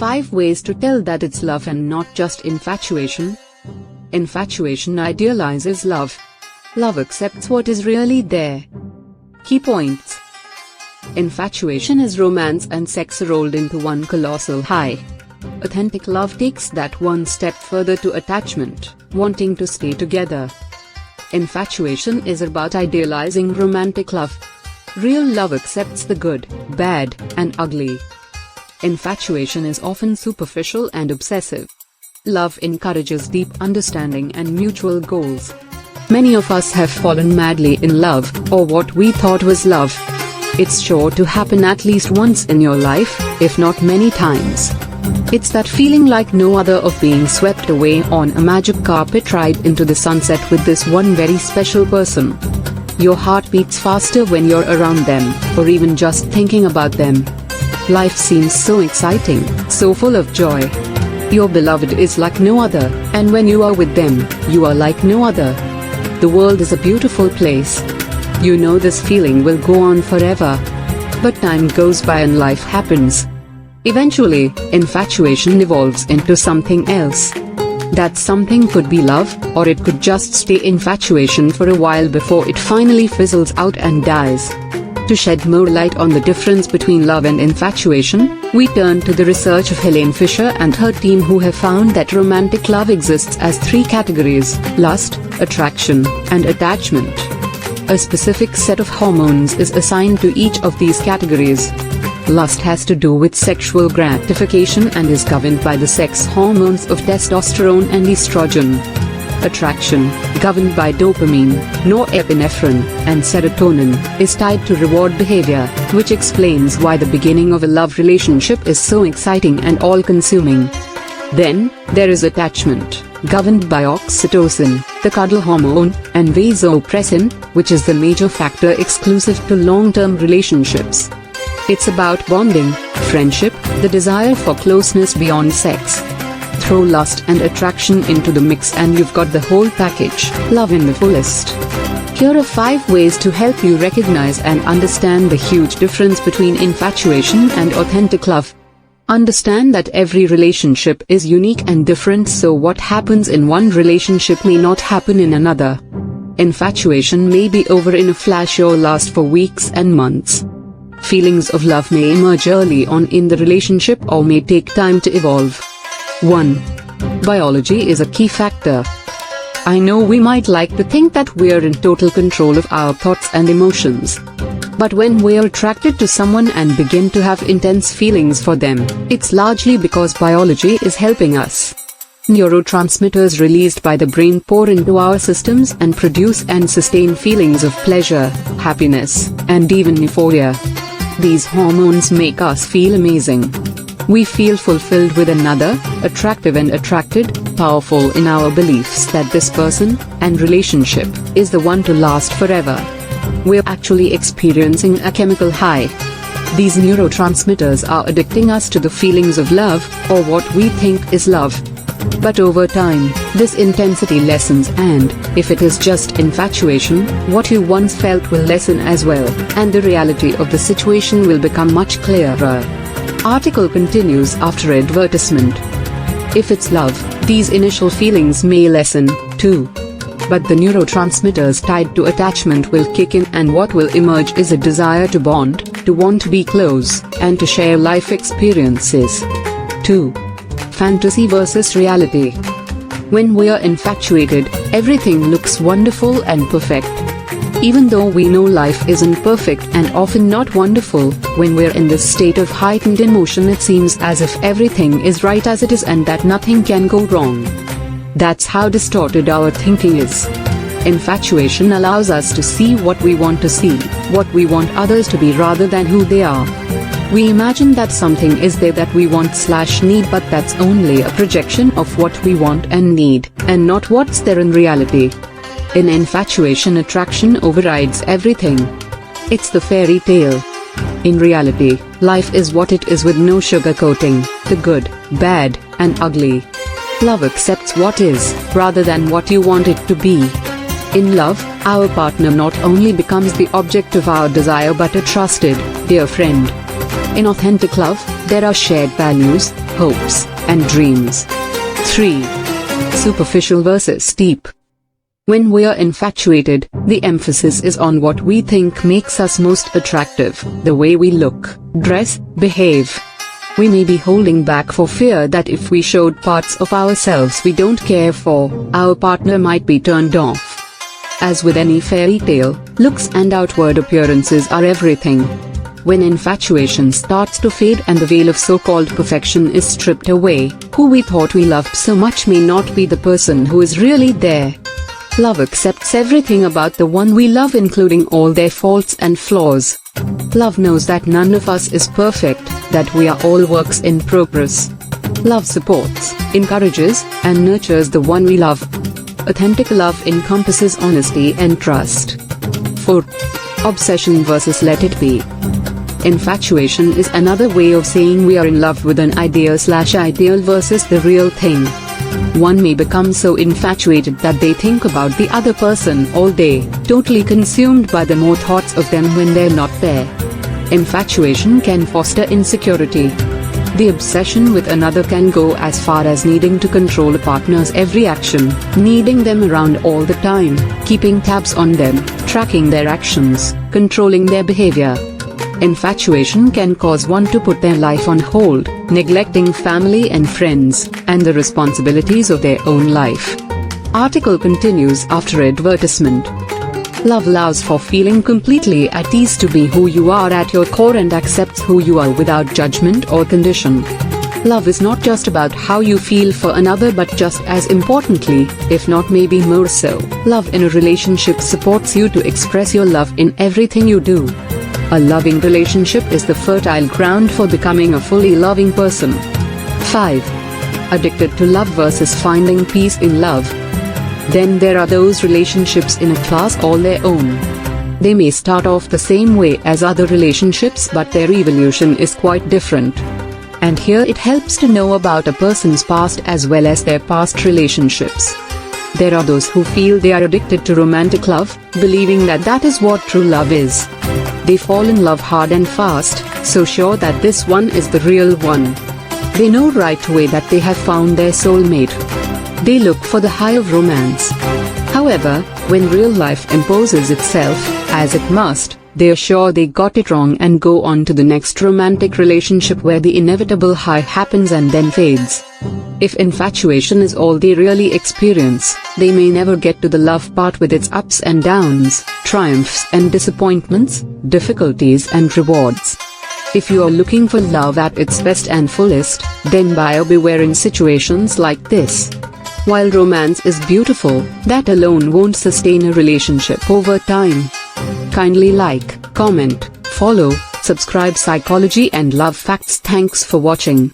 5 ways to tell that it's love and not just infatuation. Infatuation idealizes love. Love accepts what is really there. Key points. Infatuation is romance and sex rolled into one colossal high. Authentic love takes that one step further to attachment, wanting to stay together. Infatuation is about idealizing romantic love. Real love accepts the good, bad, and ugly. Infatuation is often superficial and obsessive. Love encourages deep understanding and mutual goals. Many of us have fallen madly in love, or what we thought was love. It's sure to happen at least once in your life, if not many times. It's that feeling like no other of being swept away on a magic carpet ride into the sunset with this one very special person. Your heart beats faster when you're around them, or even just thinking about them. Life seems so exciting, so full of joy. Your beloved is like no other, and when you are with them, you are like no other. The world is a beautiful place. You know this feeling will go on forever. But time goes by and life happens. Eventually, infatuation evolves into something else. That something could be love, or it could just stay infatuation for a while before it finally fizzles out and dies. To shed more light on the difference between love and infatuation, we turn to the research of Helene Fisher and her team, who have found that romantic love exists as 3 categories: lust, attraction, and attachment. A specific set of hormones is assigned to each of these categories. Lust has to do with sexual gratification and is governed by the sex hormones of testosterone and estrogen. Attraction, governed by dopamine, norepinephrine, and serotonin, is tied to reward behavior, which explains why the beginning of a love relationship is so exciting and all-consuming. Then, there is attachment, governed by oxytocin, the cuddle hormone, and vasopressin, which is the major factor exclusive to long-term relationships. It's about bonding, friendship, the desire for closeness beyond sex. Throw lust and attraction into the mix and you've got the whole package, love in the fullest. Here are 5 ways to help you recognize and understand the huge difference between infatuation and authentic love. Understand that every relationship is unique and different, so what happens in one relationship may not happen in another. Infatuation may be over in a flash or last for weeks and months. Feelings of love may emerge early on in the relationship or may take time to evolve. 1. Biology is a key factor. I know we might like to think that we're in total control of our thoughts and emotions. But when we're attracted to someone and begin to have intense feelings for them, it's largely because biology is helping us. Neurotransmitters released by the brain pour into our systems and produce and sustain feelings of pleasure, happiness, and even euphoria. These hormones make us feel amazing. We feel fulfilled with another, attractive and attracted, powerful in our beliefs that this person and relationship is the one to last forever. We're actually experiencing a chemical high. These neurotransmitters are addicting us to the feelings of love, or what we think is love. But over time, this intensity lessens, and, if it is just infatuation, what you once felt will lessen as well, and the reality of the situation will become much clearer. Article continues after advertisement. If it's love, these initial feelings may lessen, too. But the neurotransmitters tied to attachment will kick in, and what will emerge is a desire to bond, to want to be close, and to share life experiences. 2. Fantasy versus reality. When we are infatuated, everything looks wonderful and perfect. Even though we know life isn't perfect and often not wonderful, when we're in this state of heightened emotion, it seems as if everything is right as it is and that nothing can go wrong. That's how distorted our thinking is. Infatuation allows us to see what we want to see, what we want others to be rather than who they are. We imagine that something is there that we want/need, but that's only a projection of what we want and need, and not what's there in reality. In infatuation, attraction overrides everything. It's the fairy tale. In reality, life is what it is with no sugarcoating, the good, bad, and ugly. Love accepts what is, rather than what you want it to be. In love, our partner not only becomes the object of our desire but a trusted, dear friend. In authentic love, there are shared values, hopes and dreams. 3. Superficial versus deep. When we are infatuated, the emphasis is on what we think makes us most attractive, the way we look, dress, behave. We may be holding back for fear that if we showed parts of ourselves we don't care for, our partner might be turned off. As with any fairy tale, looks and outward appearances are everything. When infatuation starts to fade and the veil of so-called perfection is stripped away, who we thought we loved so much may not be the person who is really there. Love accepts everything about the one we love, including all their faults and flaws. Love knows that none of us is perfect, that we are all works in progress. Love supports, encourages, and nurtures the one we love. Authentic love encompasses honesty and trust. 4. Obsession versus let it be. Infatuation is another way of saying we are in love with an ideal versus the real thing. One may become so infatuated that they think about the other person all day, totally consumed by the more thoughts of them when they're not there. Infatuation can foster insecurity. The obsession with another can go as far as needing to control a partner's every action, needing them around all the time, keeping tabs on them, tracking their actions, controlling their behavior. Infatuation can cause one to put their life on hold, neglecting family and friends, and the responsibilities of their own life. Article continues after advertisement. Love allows for feeling completely at ease to be who you are at your core and accepts who you are without judgment or condition. Love is not just about how you feel for another, but just as importantly, if not maybe more so, love in a relationship supports you to express your love in everything you do. A loving relationship is the fertile ground for becoming a fully loving person. 5. Addicted to love versus finding peace in love. Then there are those relationships in a class all their own. They may start off the same way as other relationships, but their evolution is quite different. And here it helps to know about a person's past as well as their past relationships. There are those who feel they are addicted to romantic love, believing that that is what true love is. They fall in love hard and fast, so sure that this one is the real one. They know right away that they have found their soulmate. They look for the high of romance. However, when real life imposes itself, as it must, they are sure they got it wrong and go on to the next romantic relationship where the inevitable high happens and then fades. If infatuation is all they really experience, they may never get to the love part with its ups and downs, triumphs and disappointments, difficulties and rewards. If you are looking for love at its best and fullest, then buyer beware in situations like this. While romance is beautiful, that alone won't sustain a relationship over time. Kindly like, comment, follow, subscribe Psychology and Love Facts. Thanks for watching.